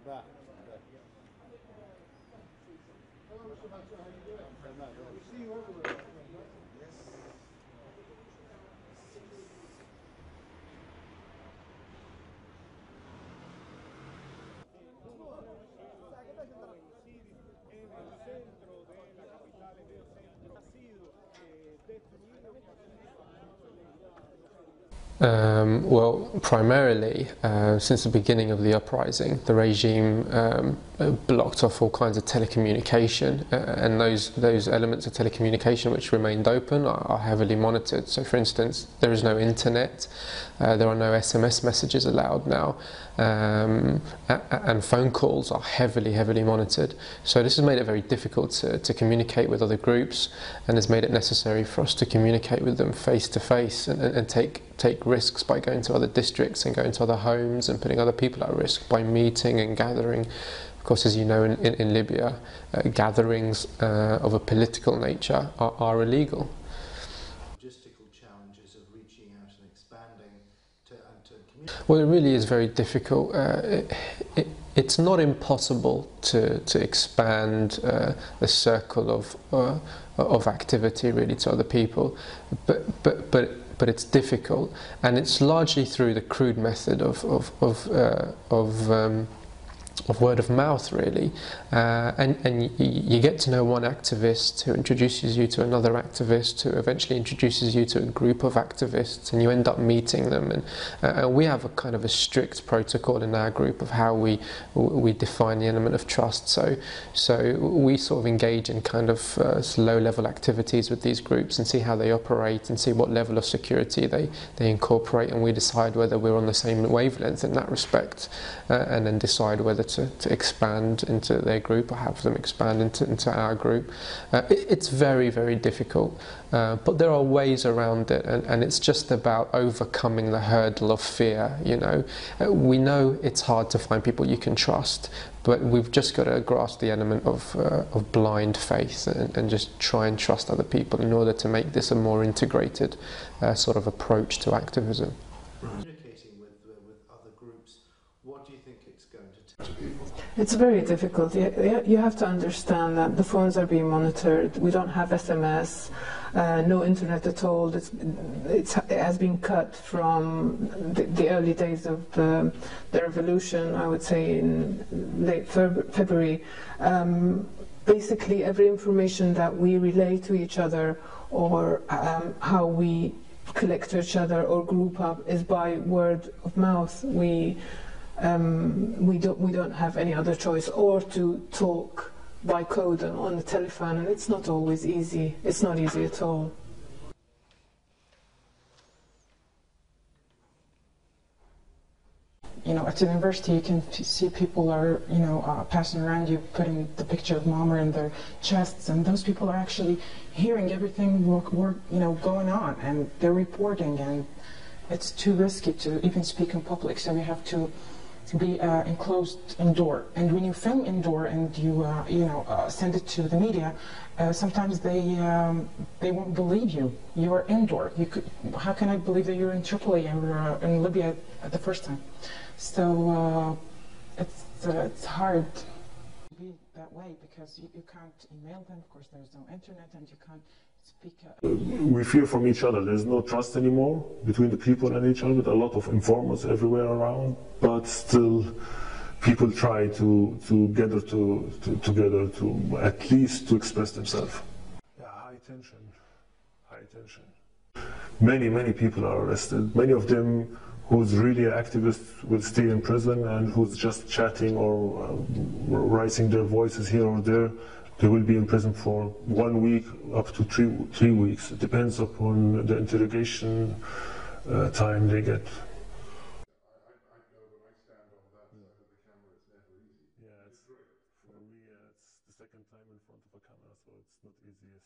Va. Well, primarily, since the beginning of the uprising, the regime blocked off all kinds of telecommunication, and those elements of telecommunication which remained open are heavily monitored. So, for instance, there is no internet, there are no SMS messages allowed now, and phone calls are heavily monitored. So this has made it very difficult to communicate with other groups, and has made it necessary for us to communicate with them face to face and take risks by going to other districts and going to other homes and putting other people at risk by meeting and gathering. Of course, as you know, in Libya, gatherings of a political nature are illegal. Logistical challenges of reaching out and expanding to communicate. Well, it really is very difficult. It's not impossible to expand the circle of activity really to other people, but it's difficult, and it's largely through the crude method of word of mouth, really, and you get to know one activist who introduces you to another activist who eventually introduces you to a group of activists, and you end up meeting them, and we have a kind of a strict protocol in our group of how we define the element of trust. So we sort of engage in kind of low-level activities with these groups and see how they operate and see what level of security they incorporate, and we decide whether we're on the same wavelength in that respect, and then decide whether to expand into their group or have them expand into our group. It's very difficult, but there are ways around it, and it's just about overcoming the hurdle of fear. You know, we know it's hard to find people you can trust, but we've just got to grasp the element of blind faith and just try and trust other people in order to make this a more integrated sort of approach to activism. Communicating with other groups, what do you think it's going to take to people? It's very difficult. You have to understand that the phones are being monitored. We don't have SMS, no internet at all. It has been cut from the early days of the revolution, I would say in late February. Basically, every information that we relay to each other, or how we collect to each other or group up, is by word of mouth. We don't have any other choice, or to talk by code on the telephone, and it's not always easy. It's not easy at all. You know, at the university, you can see people are, passing around you, putting the picture of Muammar in their chests, and those people are actually hearing everything going on, and they're reporting, and it's too risky to even speak in public, so you have to be enclosed indoor. And when you film indoor and you send it to the media, sometimes they won't believe you. You are indoor. How can I believe that you're in Tripoli or in Libya at the first time? So it's hard to be that way, because you can't email them. Of course, there's no internet, and you can't speak. We fear from each other. There's no trust anymore between the people and each other. A lot of informers everywhere around, but still, people try to gather together to at least to express themselves. Yeah, high tension. Many people are arrested. Many of them who's really an activist will stay in prison, and who's just chatting or raising their voices here or there, they will be in prison for 1 week up to three weeks. It depends upon the interrogation time they get. I know when I stand on that side of the camera, it's never easy. Yeah, for me, it's the second time in front of a camera, so it's not easy.